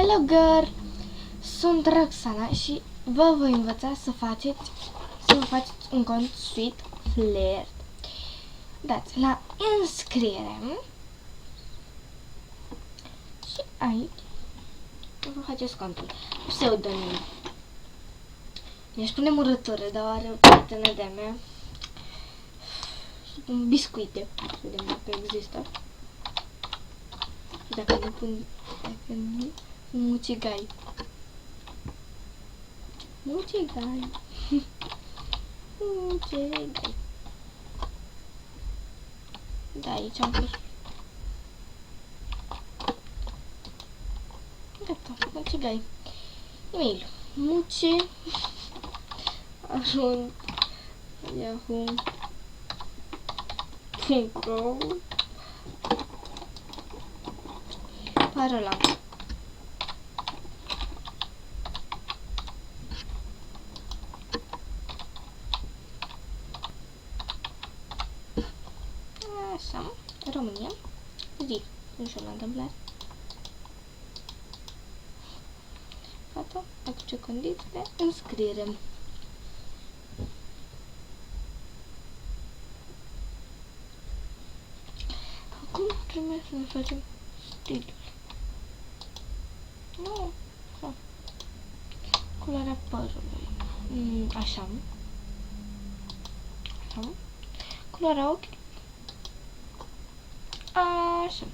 Hello girl! Sunt Roxana și vă voi învăța să vă faceți un cont Sweet Flirt. Dați la înscriere și aici vă faceți contul. Pseudonim. Mi-aș pune murătură, dar are o prietenă de-a mea. Un biscuite. Să vedem dacă există. Dacă nu, mucigai. Mucigai. Mucigai. Da, aici am pus. Gata, mucigai. E-mail. Muci. Arund. Yahoo.com. Parola. Așa, România. Zi, nu știu la întâmplat. Gata, atunci condițiile, înscriere. Acum trebuie să ne facem stilul. Nu, așa. Culoarea părului. Așa. Așa. Culoarea ochiului. Așa.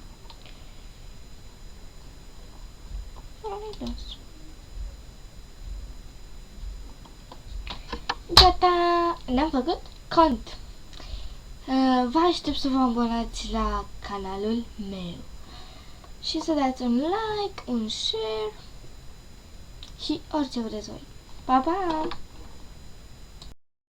Gata! Ne-am făcut cont. Vă aștept să vă abonați la canalul meu și să dați un like, un share și orice vreți voi. Pa, pa!